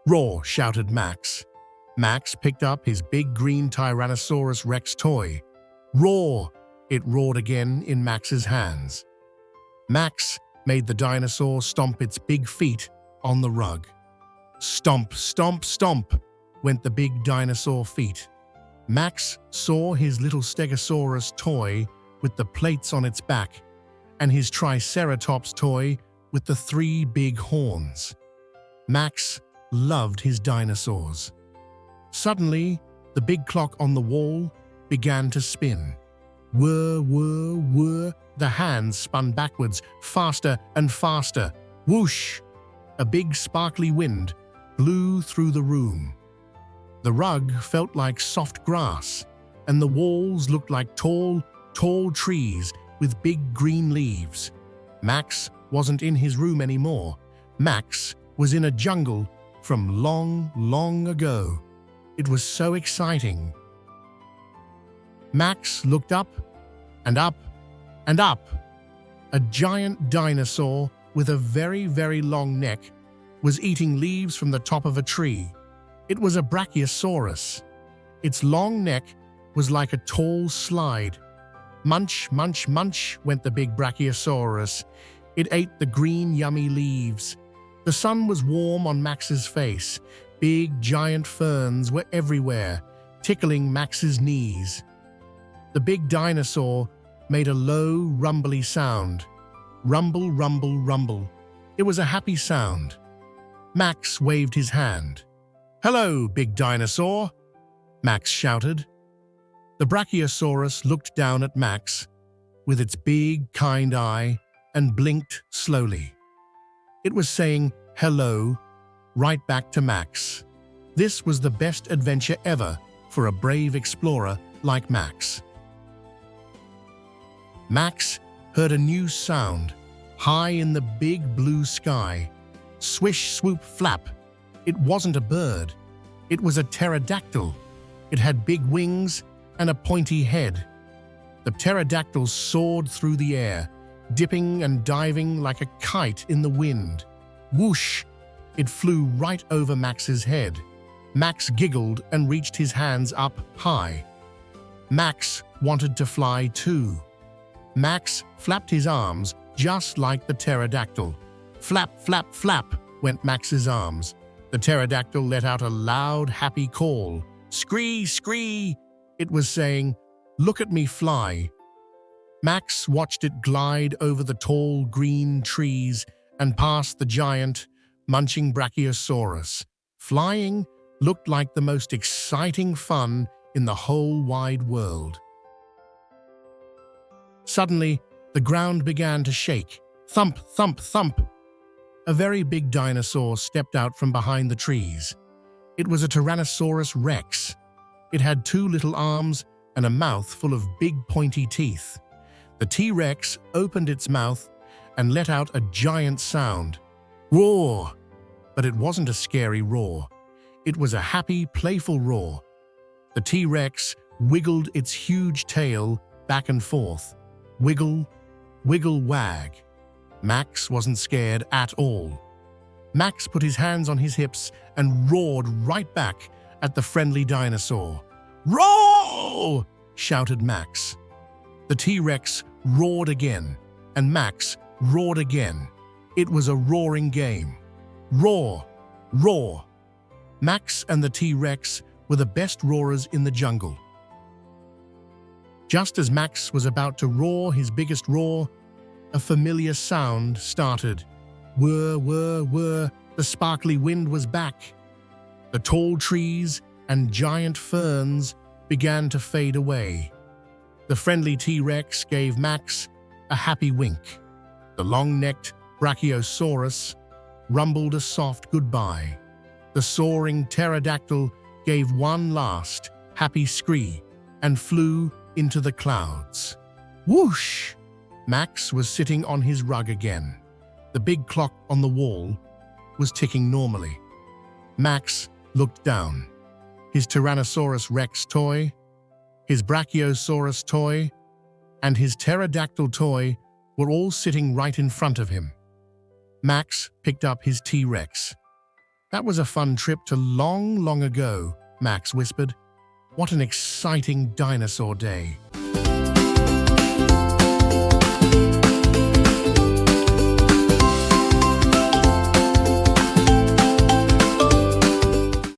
"Roar!" shouted Max. Max picked up his big green Tyrannosaurus Rex toy. "Roar!" it roared again in Max's hands. Max made the dinosaur stomp its big feet on the rug. Stomp, stomp, stomp went the big dinosaur feet. Max saw his little Stegosaurus toy with the plates on its back and his Triceratops toy with the 3 big horns. Max loved his dinosaurs. Suddenly, the big clock on the wall began to spin. Whir, whir, whir, the hands spun backwards, faster and faster. Whoosh! A big sparkly wind blew through the room. The rug felt like soft grass, and the walls looked like tall, tall trees with big green leaves. Max wasn't in his room anymore. Max was in a jungle from long, long ago. It was so exciting. Max looked up and up and up. A giant dinosaur with a very, very long neck was eating leaves from the top of a tree. It was a Brachiosaurus. Its long neck was like a tall slide. Munch, munch, munch went the big Brachiosaurus. It ate the green, yummy leaves. The sun was warm on Max's face. Big, giant ferns were everywhere, tickling Max's knees. The big dinosaur made a low, rumbly sound. Rumble, rumble, rumble. It was a happy sound. Max waved his hand. "Hello, big dinosaur," Max shouted. The Brachiosaurus looked down at Max with its big, kind eye and blinked slowly. It was saying hello right back to Max. This was the best adventure ever for a brave explorer like Max. Max heard a new sound high in the big blue sky. Swish, swoop, flap. It wasn't a bird. It was a pterodactyl. It had big wings and a pointy head. The pterodactyl soared through the air, dipping and diving like a kite in the wind. Whoosh! It flew right over Max's head. Max giggled and reached his hands up high. Max wanted to fly too. Max flapped his arms just like the pterodactyl. Flap, flap, flap went Max's arms. The pterodactyl let out a loud, happy call. Scree, scree! It was saying, "Look at me fly." Max watched it glide over the tall green trees and past the giant, munching Brachiosaurus. Flying looked like the most exciting fun in the whole wide world. Suddenly, the ground began to shake. Thump, thump, thump. A very big dinosaur stepped out from behind the trees. It was a Tyrannosaurus Rex. It had 2 little arms and a mouth full of big pointy teeth. The T-Rex opened its mouth and let out a giant sound. Roar! But it wasn't a scary roar. It was a happy, playful roar. The T-Rex wiggled its huge tail back and forth. Wiggle, wiggle, wag. Max wasn't scared at all. Max put his hands on his hips and roared right back at the friendly dinosaur. "Roar!" shouted Max. The T-Rex roared again, and Max roared again. It was a roaring game. Roar! Roar! Max and the T-Rex were the best roarers in the jungle. Just as Max was about to roar his biggest roar, a familiar sound started. Whir, whir, whir, the sparkly wind was back. The tall trees and giant ferns began to fade away. The friendly T-Rex gave Max a happy wink. The long-necked Brachiosaurus rumbled a soft goodbye. The soaring pterodactyl gave one last happy scree and flew into the clouds. Whoosh! Max was sitting on his rug again. The big clock on the wall was ticking normally. Max looked down. His Tyrannosaurus Rex toy, his Brachiosaurus toy, and his pterodactyl toy were all sitting right in front of him. Max picked up his T-Rex. That was a fun trip to long, long ago, Max whispered. What an exciting dinosaur day.